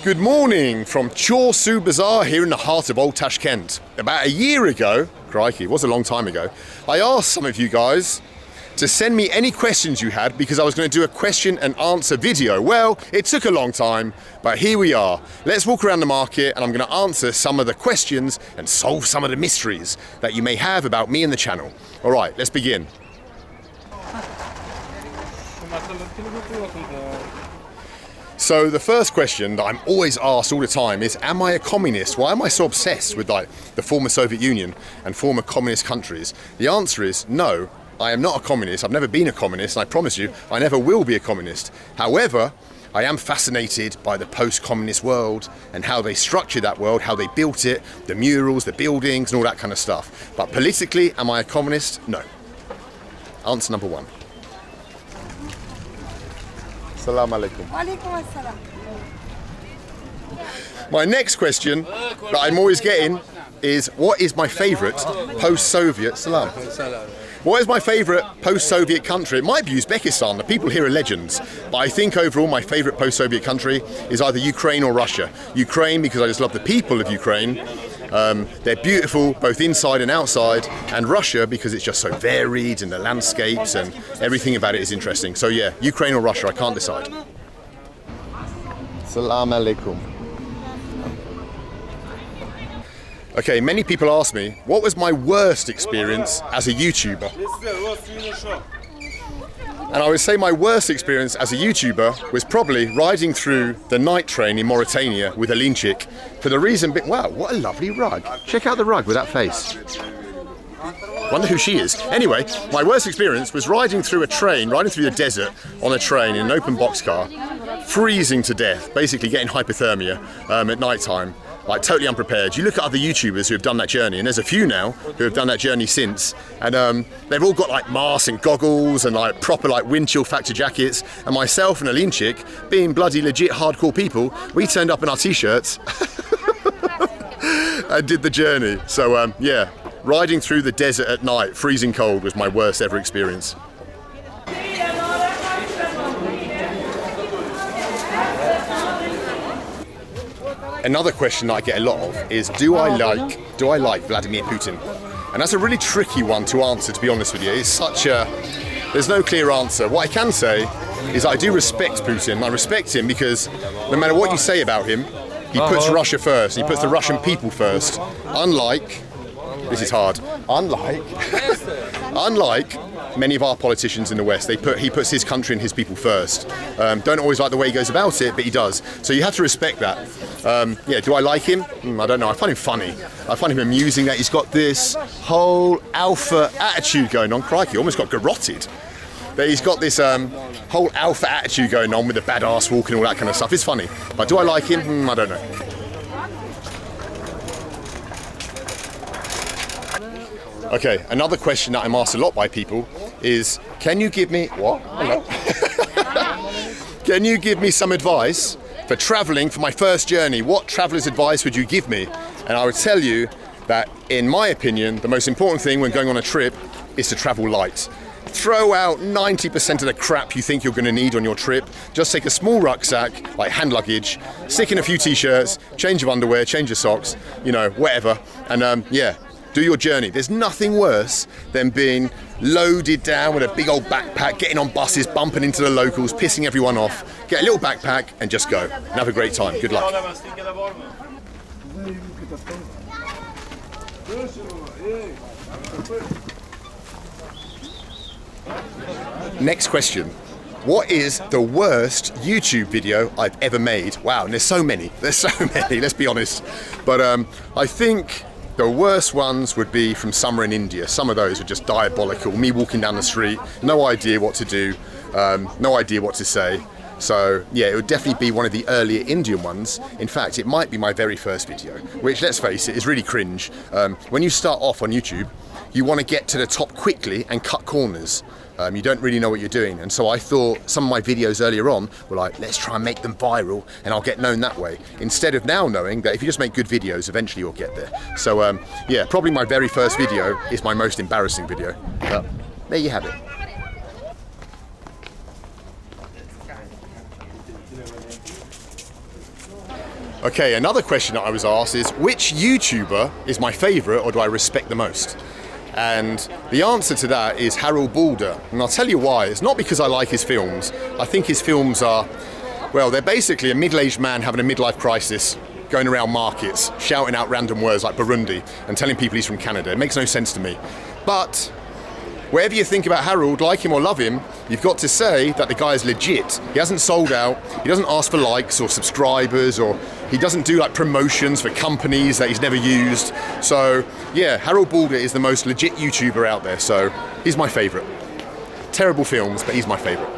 Good morning from Chorsu Bazaar here in the heart of old Tashkent. About a year ago, crikey, it was a long time ago, I asked some of you guys to send me any questions you had because I was going to do a question and answer video. Well, it took a long time, but here we are. Let's walk around the market and I'm going to answer some of the questions and solve some of the mysteries that you may have about me and the channel. All right, let's begin. So the first question that I'm always asked all the time is, am I a communist? Why am I so obsessed with like the former Soviet Union and former communist countries? The answer is no, I am not a communist. I've never been a communist, and I promise you, I never will be a communist. However, I am fascinated by the post-communist world and how they structured that world, how they built it, the murals, the buildings, and all that kind of stuff. But politically, am I a communist? No. Answer number one. Assalamu alaikum. Walaikum assalam. My next question that I'm always getting is, what is my favourite post-Soviet salam? What is my favourite post-Soviet country? It might be Uzbekistan. The people here are legends. But I think overall my favourite post-Soviet country is either Ukraine or Russia. Ukraine because I just love the people of Ukraine. They're beautiful both inside and outside, and Russia because it's just so varied and the landscapes and everything about it is interesting. So yeah, Ukraine or Russia, I can't decide. Assalamu alaikum. Okay, many people ask me, what was my worst experience as a YouTuber? And I would say my worst experience as a YouTuber was probably riding through the night train in Mauritania with a lean chick for the reason, wow, what a lovely rug. Check out the rug with that face. Wonder who she is. Anyway, my worst experience was riding through the desert on a train in an open boxcar, freezing to death, basically getting hypothermia at night time. Like totally unprepared. You look at other YouTubers who have done that journey, and there's a few now who have done that journey since, and they've all got like masks and goggles and like proper like wind chill factor jackets, and myself and a lean chick, being bloody legit hardcore people, we turned up in our t-shirts and did the journey. So yeah, riding through the desert at night, freezing cold, was my worst ever experience. Another question that I get a lot of is, do I like Vladimir Putin? And that's a really tricky one to answer, to be honest with you. It's there's no clear answer. What I can say is I do respect Putin. I respect him because no matter what you say about him, he puts Russia first. He puts the Russian people first. Unlike many of our politicians in the West, he puts his country and his people first. Don't always like the way he goes about it, but he does. So you have to respect that. Yeah, do I like him? I don't know. I find him funny. I find him amusing that he's got this whole alpha attitude going on. Crikey, almost got garroted. That he's got this whole alpha attitude going on with the badass walk and all that kind of stuff. It's funny. But do I like him? I don't know. Okay, another question that I'm asked a lot by people is, can you give me, what? Hello. Can you give me some advice for traveling for my first journey? What traveler's advice would you give me? And I would tell you that, in my opinion, the most important thing when going on a trip is to travel light. Throw out 90% of the crap you think you're going to need on your trip. Just take a small rucksack, like hand luggage, stick in a few t-shirts, change of underwear, change of socks, you know, whatever. And yeah, do your journey. There's nothing worse than being loaded down with a big old backpack, getting on buses, bumping into the locals, pissing everyone off. Get a little backpack and just go. And have a great time. Good luck. Next question. What is the worst YouTube video I've ever made? Wow, and there's so many. Let's be honest. But I think the worst ones would be from summer in India. Some of those are just diabolical. Me walking down the street, no idea what to do, no idea what to say. So yeah, it would definitely be one of the earlier Indian ones. In fact, it might be my very first video, which, let's face it, is really cringe. When you start off on YouTube, you want to get to the top quickly and cut corners. You don't really know what you're doing, and so I thought some of my videos earlier on were like, let's try and make them viral and I'll get known that way, instead of now knowing that if you just make good videos, eventually you'll get there. So yeah, probably my very first video is my most embarrassing video. But there you have it. Okay, another question that I was asked is, which YouTuber is my favourite or do I respect the most? And the answer to that is Harold Balder. And I'll tell you why. It's not because I like his films. I think his films are, well, they're basically a middle-aged man having a midlife crisis, going around markets, shouting out random words like Burundi and telling people he's from Canada. It makes no sense to me. But whatever you think about Harold, like him or love him, you've got to say that the guy is legit. He hasn't sold out, he doesn't ask for likes or subscribers, or he doesn't do like promotions for companies that he's never used. So yeah, Harold Balder is the most legit YouTuber out there, so he's my favourite. Terrible films, but he's my favourite.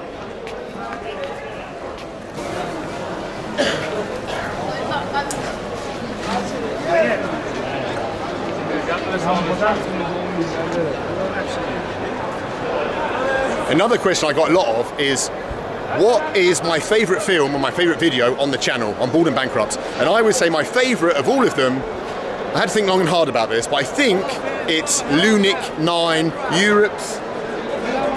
Another question I got a lot of is, what is my favourite film or my favourite video on the channel, on Bald and Bankrupt? And I would say my favourite of all of them, I had to think long and hard about this, but I think it's Lunik 9,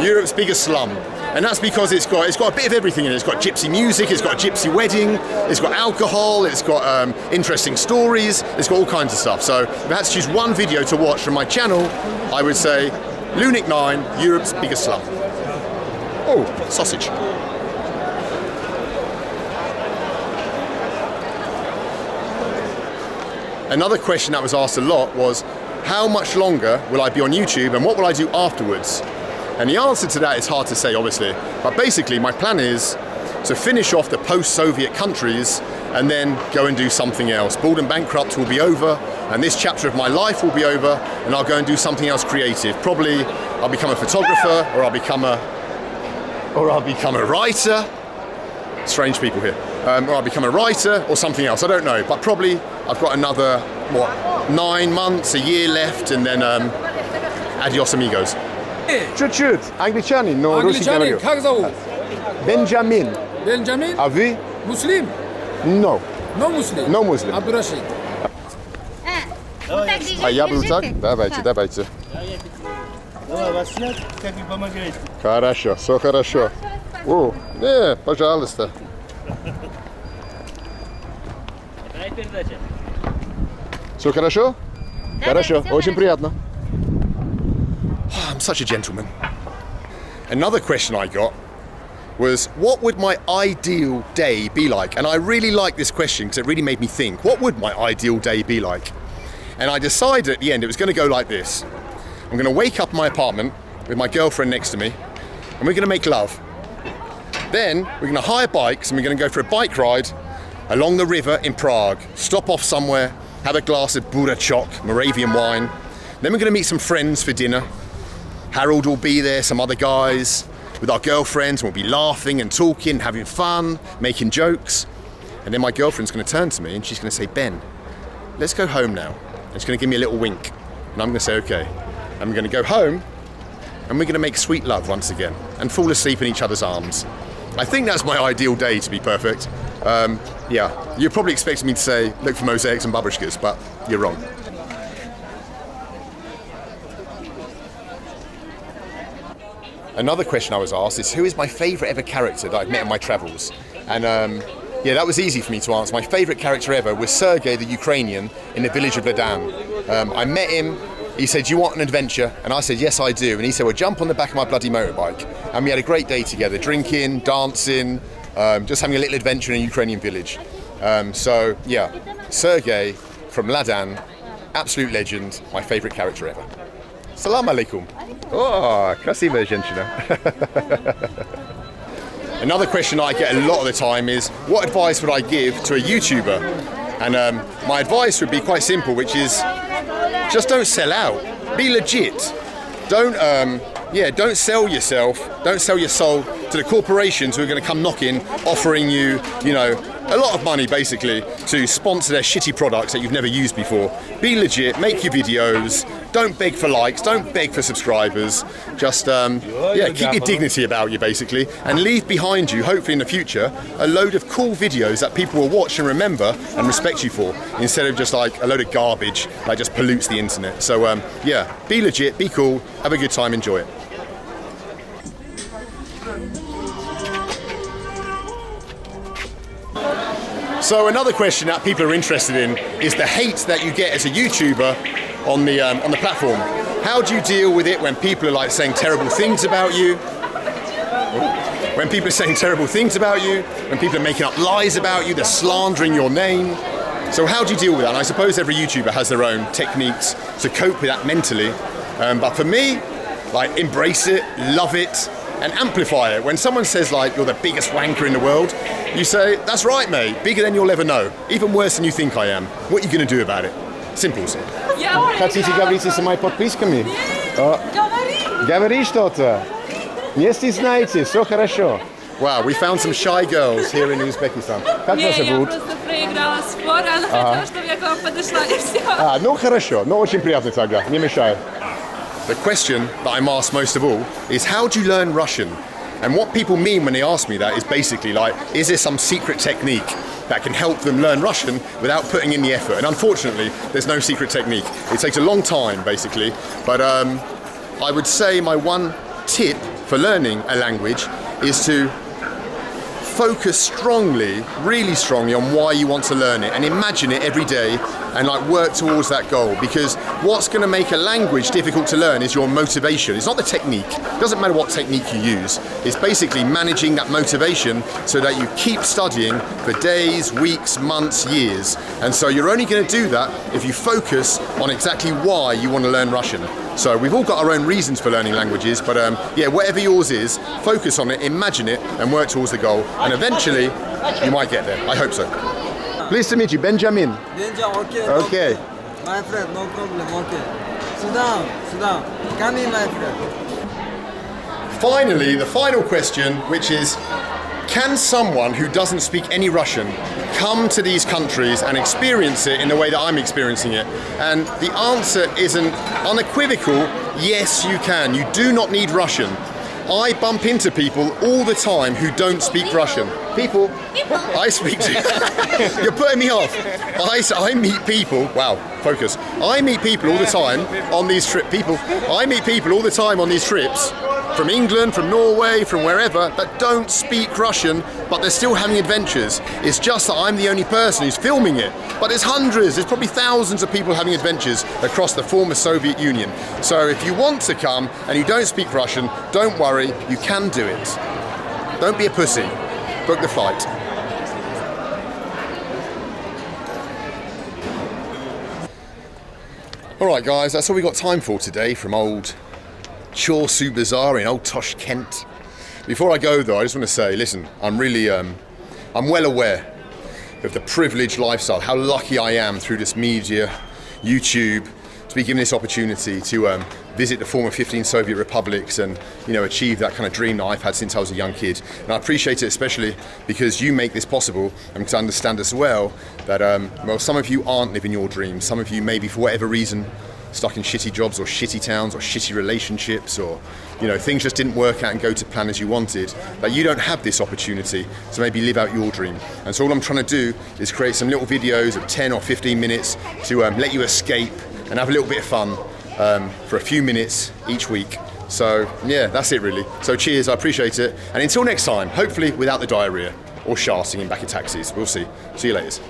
Europe's biggest slum. And that's because it's got a bit of everything in it. It's got gypsy music, it's got a gypsy wedding, it's got alcohol, it's got interesting stories, it's got all kinds of stuff. So if I had to choose one video to watch from my channel, I would say Lunik 9, Europe's biggest slum. Oh, sausage. Another question that was asked a lot was, how much longer will I be on YouTube and what will I do afterwards? And the answer to that is hard to say, obviously. But basically, my plan is to finish off the post-Soviet countries and then go and do something else. Bald and Bankrupt will be over, and this chapter of my life will be over, and I'll go and do something else creative. Probably I'll become a photographer, or I'll become a writer. Strange people here. Or I'll become a writer or something else. I don't know. But probably I've got another, 9 months, a year left, and then adios amigos. Чуть-чуть. Англичанин, но русский говорю. Как зовут? Бенджамин. Бенджамин? А вы? Муслим? No. Но муслим? No Muslim. Абдурашид. А я буду так? Давайте. Давай, вас снять, как вы помогаете? Хорошо, все хорошо. О, пожалуйста. Какая передача? Все хорошо? Хорошо, очень приятно. I'm such a gentleman. Another question I got was, what would my ideal day be like? And I really like this question because it really made me think, what would my ideal day be like? And I decided at the end it was going to go like this. I'm going to wake up in my apartment with my girlfriend next to me, and we're going to make love. Then we're going to hire bikes and we're going to go for a bike ride along the river in Prague, stop off somewhere, have a glass of Burachok, Moravian wine. Then we're going to meet some friends for dinner. Harold will be there, some other guys, with our girlfriends, and we'll be laughing and talking, having fun, making jokes. And then my girlfriend's going to turn to me and she's going to say, Ben, let's go home now. And she's going to give me a little wink. And I'm going to say, okay. And we're going to go home and we're going to make sweet love once again and fall asleep in each other's arms. I think that's my ideal day, to be perfect. Yeah, you're probably expecting me to say, look for mosaics and babushkas, but you're wrong. Another question I was asked is, who is my favourite ever character that I've met in my travels? And yeah, that was easy for me to answer. My favourite character ever was Sergei, the Ukrainian, in the village of Ladan. I met him. He said, do you want an adventure? And I said, yes, I do. And he said, well, jump on the back of my bloody motorbike. And we had a great day together, drinking, dancing, just having a little adventure in a Ukrainian village. So, yeah, Sergei from Ladan, absolute legend, my favourite character ever. Salam alaikum. Oh, красивая женщина. Another question I get a lot of the time is, what advice would I give to a YouTuber? And my advice would be quite simple, which is, just don't sell out. Be legit. Don't sell yourself. Don't sell your soul to the corporations who are going to come knocking, offering you, a lot of money basically to sponsor their shitty products that you've never used before. Be legit. Make your videos. Don't beg for likes. Don't beg for subscribers. Just keep your dignity about you basically, and leave behind you, hopefully in the future, a load of cool videos that people will watch and remember and respect you for, instead of just like a load of garbage that just pollutes the internet. So be legit, be cool, have a good time, enjoy it. So another question that people are interested in is the hate that you get as a YouTuber on the platform. How do you deal with it when people are like saying terrible things about you? When people are saying terrible things about you, when people are making up lies about you, they're slandering your name. So how do you deal with that? And I suppose every YouTuber has their own techniques to cope with that mentally. But for me, like, embrace it, love it, and amplify it. When someone says like you're the biggest wanker in the world, you say, that's right, mate, bigger than you'll ever know. Even worse than you think I am. What are you going to do about it? Simple. Хотите говорить с моими подписками? Говори что-то. Если знаете, все хорошо. Wow, we found some shy girls here in Uzbekistan. Как вас зовут? просто проиграла спор, она хотела, чтобы я к вам подошла, и все. Ну хорошо, ну очень приятно тогда, не мешай. The question that I'm asked most of all is, how do you learn Russian? And what people mean when they ask me that is basically like, is there some secret technique that can help them learn Russian without putting in the effort? And unfortunately, there's no secret technique. It takes a long time, basically. But I would say my one tip for learning a language is to focus strongly, really strongly, on why you want to learn it, and imagine it every day and like work towards that goal. Because what's going to make a language difficult to learn is your motivation. It's not the technique. It doesn't matter what technique you use. It's basically managing that motivation so that you keep studying for days, weeks, months, years. And so you're only going to do that if you focus on exactly why you want to learn Russian. So we've all got our own reasons for learning languages, but yeah, whatever yours is, focus on it, imagine it, and work towards the goal. And eventually, you might get there. I hope so. Pleased to meet you, Benjamin. Benjamin, okay. Okay. My friend, no problem, okay. Sit down. Come in, my friend. Finally, the final question, which is, can someone who doesn't speak any Russian come to these countries and experience it in the way that I'm experiencing it? And the answer is an unequivocal, yes, you can. You do not need Russian. I bump into people all the time who don't speak Russian. People I speak to. You're putting me off. I meet people. Wow, focus. I meet people all the time on these trips. I meet people all the time on these trips from England, from Norway, from wherever, that don't speak Russian, but they're still having adventures. It's just that I'm the only person who's filming it. But there's hundreds, there's probably thousands of people having adventures across the former Soviet Union. So if you want to come and you don't speak Russian, don't worry, you can do it. Don't be a pussy. Book the flight. All right, guys, that's all we got time for today from old Chorsu Bazaar in old Tashkent. Before I go though, I just want to say, listen, I'm really, I'm well aware of the privileged lifestyle, how lucky I am through this media, YouTube, to be given this opportunity to visit the former 15 Soviet republics and, you know, achieve that kind of dream that I've had since I was a young kid. And I appreciate it especially because you make this possible, and because I understand as well that, well, some of you aren't living your dreams. Some of you maybe for whatever reason stuck in shitty jobs or shitty towns or shitty relationships, or, you know, things just didn't work out and go to plan as you wanted, that you don't have this opportunity to maybe live out your dream. And so all I'm trying to do is create some little videos of 10 or 15 minutes to let you escape and have a little bit of fun for a few minutes each week. So yeah, that's it really. So cheers, I appreciate it. And until next time, hopefully without the diarrhea or sharting in back of taxis. We'll see. See you later.